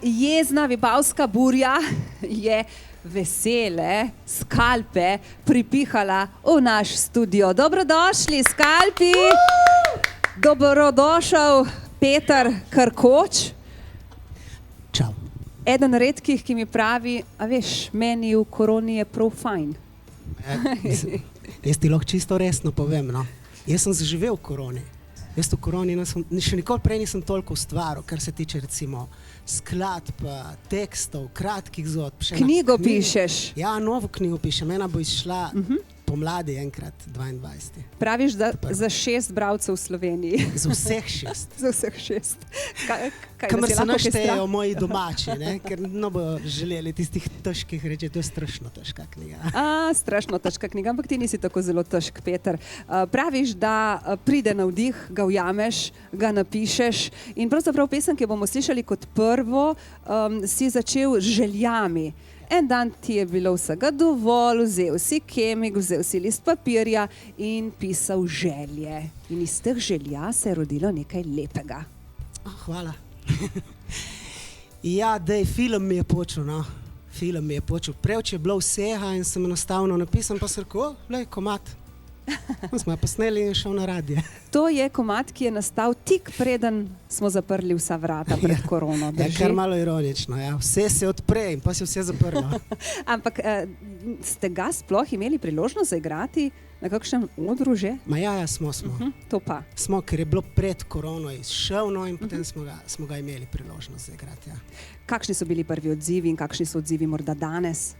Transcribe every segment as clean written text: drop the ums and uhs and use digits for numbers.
Jezna vipavska burja je vesele skalpe pripihala v naš studio. Dobrodošli, skalpi! Dobrodošel, Peter Krkoč. Čau. Eden redkih, ki mi pravi, a veš, meni v koroni je prav fajn. Jaz ti lahko čisto resno povem, no. Jaz sem zaživel v koroni. Jaz v koroni še nikoli prej nisem toliko ustvaril, kar se tiče recimo skladb, tekstov, kratkih zgodb. Knjigo pišeš? Ja, novo knjigo pišem. Ena bo izšla pomladi enkrat, 22. Praviš, da za 6 bralcev v Sloveniji. Za vseh 6. Za vseh 6. Kamor se naštejejo moji domači, ne? Ker no bo želeli tistih težkih reči, to je strašno težka knjiga. Strašno težka knjiga, ampak ti nisi tako zelo težk, Peter. Praviš, da pride navdih, ga ujameš, ga napišeš in pravzaprav pesem, ki jo bomo slišali kot prvo, si začel z željami. En dan ti je bilo vsega dovolj, vzel si kemik, vzel si list papirja in pisal želje. In iz teh želja se je rodilo nekaj lepega. Hvala. Ja, dej, film mi je počel, no. Film mi je počel. Prevč je bilo vsega in sem enostavno napisal, pa sem rekel, lej, komad. Smo jo posneli in šel na radio. To je komad, ki je nastal tik preden smo zaprli vsa vrata pred korono. Ja, kar malo ironično, ja. Vse se odpre in pa se vse zaprlo. Ampak ste ga sploh imeli priložnost zaigrati na kakšnem odru že? Ja, smo. To pa. Smo, ker je bilo pred korono izšel, no in potem smo ga imeli priložnost zaigrati, ja. Kakšni so bili prvi odzivi in kakšni so odzivi morda danes?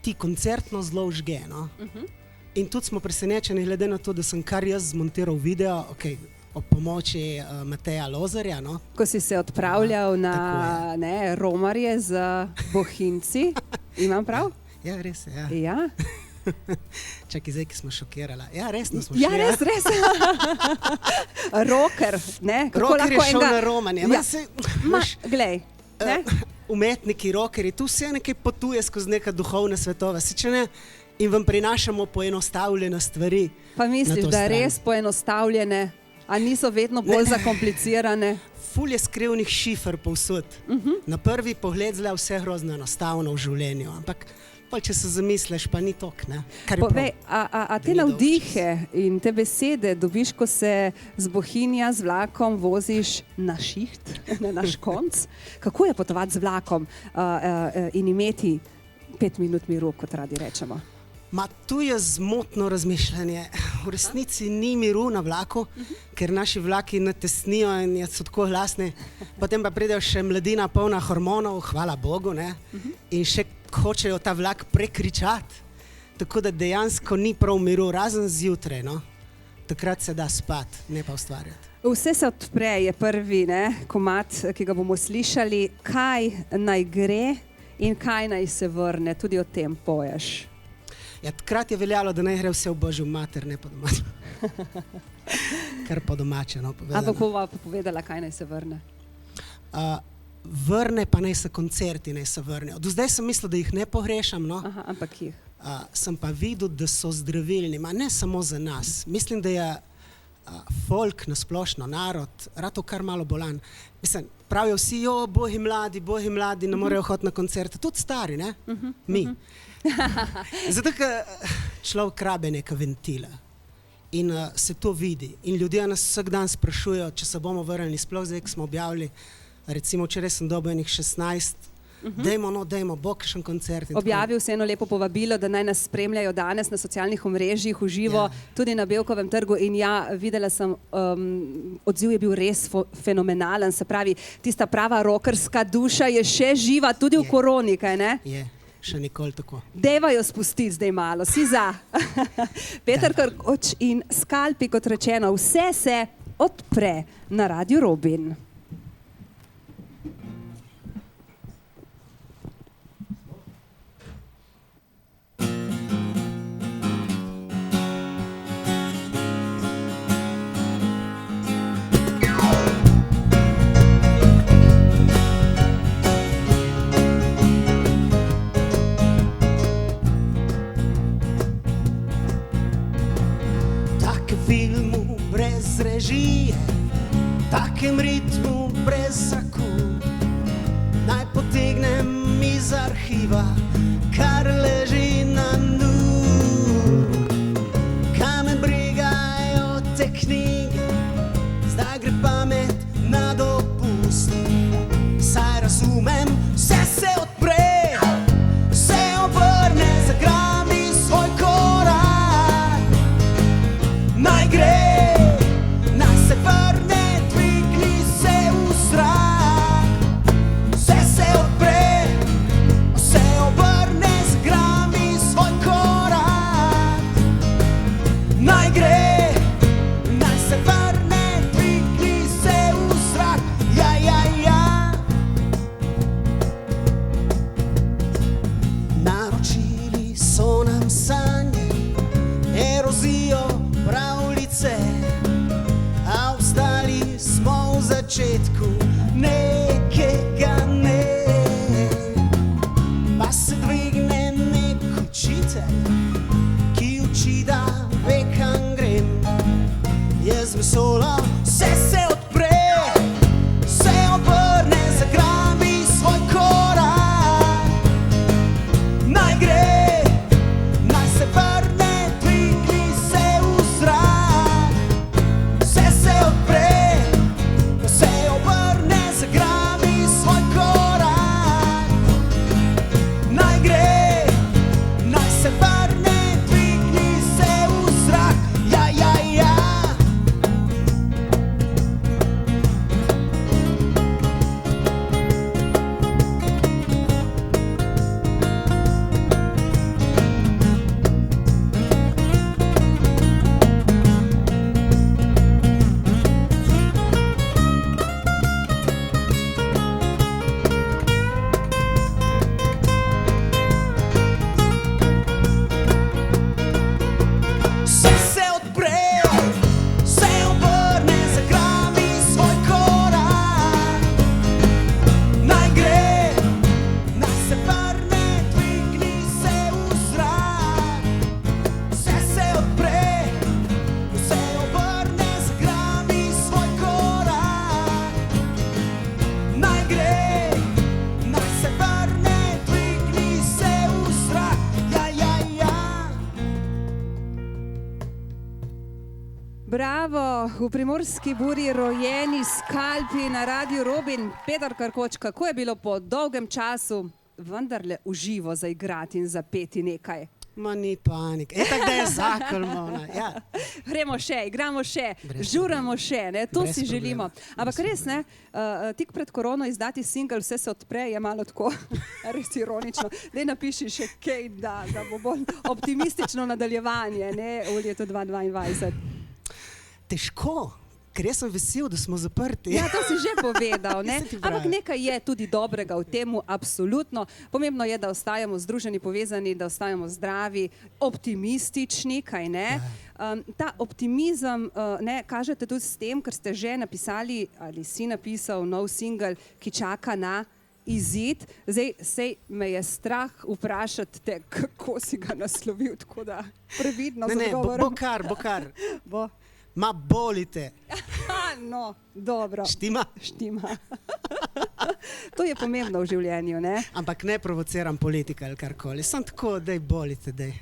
Ti koncertno zelo žge, no. In tudi smo presenečeni, glede na to, da sem kar jaz zmontiral video, ob pomoči Mateja Lozarja, no. Ko si se odpravljal na romarje z Bohinjci, imam prav? Ja, res je, ja. Ja? Čakaj, zdaj, ki smo šokirala. Ja, resno smo šli. Ja, res. Rocker, ne? Rocker je šel na romanje. Glej, ne? Umetniki, rockeri, tu vse nekaj potuje skozi neka duhovna svetova. Si če ne, in vam prinašamo poenostavljene stvari. Pa misliš, da res poenostavljene, a niso vedno bolj zakomplicirane? Ful je skrivnih šifer povsod. Na prvi pogled zle vse grozno enostavno v življenju, ampak če se zamisliš, pa ni tok, ne? Povej, a te navdihe in te besede dobiš, ko se z Bohinja z vlakom voziš na šiht, na naš konc? Kako je potovati z vlakom in imeti 5 minut miru, kot radi rečemo? Tu je zmotno razmišljanje. V resnici ni miru na vlaku, ker naši vlaki natesnijo in so tako glasni. Potem pa pridejo še mladina polna hormonov, hvala Bogu, ne? In še hočejo ta vlak prekričati. Tako da dejansko ni prav miru, razen zjutraj, no. Takrat se da spati, ne pa ustvarjati. Vse se odpre je prvi komad, ki ga bomo slišali. Kaj naj gre in kaj naj se vrne, tudi o tem poješ. Ja, takrat je veljalo, da naj gre vse v Božjo mater, ne pa domače. Kar pa domače, no, povedano. Ampak bova povedala, kaj naj se vrne. Vrne pa naj se koncerti, naj se vrnejo. Do zdaj sem mislil, da jih ne pogrešam, no. Ampak jih. Sem pa videl, da so zdravilni, ne samo za nas. Mislim, da je folk nasplošno, narod, rato kar malo bolan. Mislim, pravijo vsi, bogi mladi, ne morejo hoditi na koncerte. Tudi stari, ne? Mi. Zato, ker človek rabe neka ventila in se to vidi. In ljudje nas vsak dan sprašujejo, če se bomo vrnili, sploh zdaj, ko smo objavili, recimo včeraj sem dobil enih 16, dajmo, bo kakšen koncert. Objavil se eno lepo povabilo, da naj nas spremljajo danes na socialnih omrežjih v živo, tudi na Bevkovem trgu in ja, videla sem, odziv je bil res fenomenalen, se pravi, tista prava rockerska duša je še živa tudi v koroni, kaj ne? Je. Še nikoli tako. Dejva jo spustiti zdaj malo, si za. Peter Krkoč in skalpi, kot rečeno, vse se odpre na Radiu Robin. Filmu brez režije, takem ritmu razumem, vse se odpre, se obrne, zagrami svoj korak. Naj gre, naj se vrne, dvigni se v zrak. Vse se odpre, se obrne, zagrami svoj korak. Naj gre, naj se vrne, dvigni se v zrak. Ja, ja, ja. Naročili so nam sanje, erozijo pravljice, a obstali smo v začetku nekega ne. Pa se dvigne nek učitelj, ki uči, da ve, kam grem. Jaz vesola, vse se odpre, se obrne, zagrami svoj korak. Naj gre, naj se vrne, dvigni se v zrak. Vse se odpre, se obrne, zagrami svoj korak. Naj gre, naj se vrne, dvigni se v zrak. Ja, ja, ja. Vse se odpre, se obrne, zagrami svoj korak. Naj gre, naj se vrne, dvigni se v zrak. Vse se odpre, se obrne, zagrami svoj korak. Naj gre, naj se vrne, dvigni se v zrak. Ja, ja, ja. Bravo, v Primorski Buri rojeni skalpi na Radiu Robin. Peter Karkoč, kako je bilo po dolgem času vendarle v živo zaigrati in zapeti nekaj? Ma ni panike. Tako da je zakon, Mona. Ja. Gremo še, igramo še, Brez žuramo še, ne? To Brez si problema. želimo. Ampak res, ne, tik pred korono izdati singel Vse se odpre je malo tako, res ironično. Daj napiši še kaj, da bo bolj optimistično nadaljevanje, ne, v letu 2022. Težko, ker jaz sem vesel, da smo zaprti. Ja, to si že povedal, ne? Saj ti Ampak pravim. nekaj je tudi dobrega v temu, absolutno. Pomembno je, da ostajamo združeni, povezani, da ostajamo zdravi, optimistični, kaj ne? Ta optimizem ne, kažete tudi s tem, ker ste že napisali ali si napisal nov singel, ki čaka na izid. Zdaj, sej me je strah vprašati te, kako si ga naslovil, tako da previdno z Ne, bo odgovorom. kar. Bo. Ma bolite. No, dobro. Štima? Štima. To je pomembno v življenju, ne? Ampak ne provociram politika ali karkoli. Sem tako, daj bolite, daj.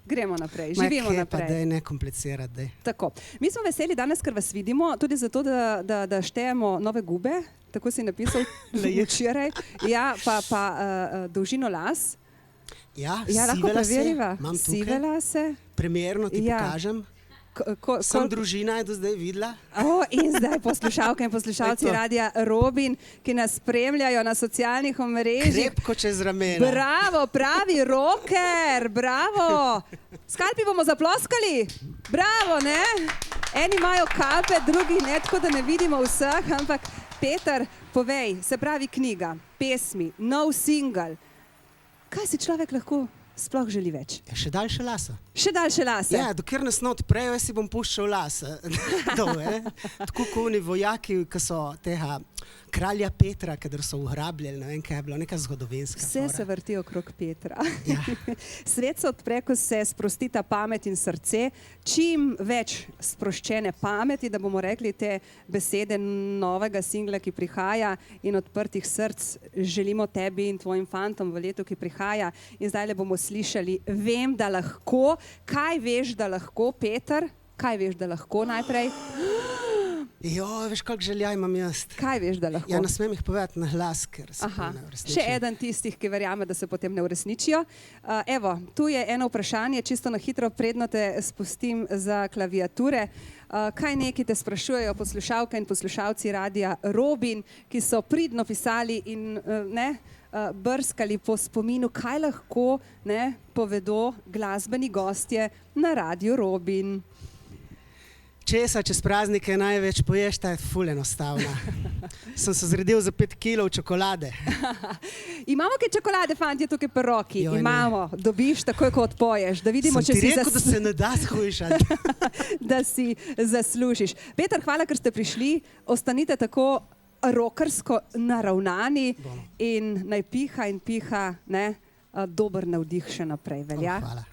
Gremo naprej, živimo Pa naprej. daj ne komplicirati, daj. Tako. Mi smo veseli danes, ker vas vidimo, tudi zato, da štejemo nove gube, tako si napisal včeraj. Ja, pa dolžino las. Ja, Ja, lahko sive lase preveriva. imam Sive tukaj. lase. Primerno ti Ja. pokažem. Ko, Sem družina je do zdaj videla. In zdaj poslušalke in poslušalci To. Radia Robin, ki nas spremljajo na socialnih omrežjih. Krepko čez ramena. Bravo, pravi rocker, bravo. Skalpi bomo zaploskali. Bravo, ne? Eni imajo kape, drugi ne, tako da ne vidimo vseh, ampak Peter, povej, se pravi knjiga, pesmi, nov single. Kaj si človek lahko sploh želi več? Ja, še daljše lasa. Še daljše lase. Ja, dokler nas ne odprejo, jaz si bom puščal lase. Tako kot oni vojaki, ki so tega kralja Petra, kadar so ugrabljali, ne vem kaj je bilo, neka zgodovinska Vse fora. se vrti okrog Petra. Ja. Svet se odpre, ko se sprostita pamet in srce. Čim več sproščene pameti, da bomo rekli te besede novega singla, ki prihaja, in odprtih src želimo tebi in tvojim fantom v letu, ki prihaja. In zdaj le bomo slišali Vem, da lahko. Kaj veš, da lahko, Peter? Kaj veš, da lahko najprej? Veš, koliko želja imam jaz. Kaj veš, da lahko? Ja, ne smem jih povedati na glas, ker se Aha, ne uresničijo. še eden tistih, ki verjame, da se potem ne uresničijo. Evo, tu je eno vprašanje, čisto na hitro, predno te spustim za klaviature. Kaj neki te sprašujejo poslušalke in poslušalci radia Robin, ki so pridno pisali in brskali po spominu, kaj lahko povedo glasbeni gostje na radiu Robin. Česa čez praznike največ poješ, ta je ful enostavna. Sem se zredil za 5 kilov čokolade. Imamo kaj čokolade, fantje, tukaj pri roki? Imamo, dobiš takoj, ko odpoješ. Da vidimo, če si rekel, da se ne da shujšati. Da si zaslužiš. Peter, hvala, ker ste prišli. Ostanite tako rokersko naravnani in naj piha in piha dober navdih še naprej. Velja? Hvala.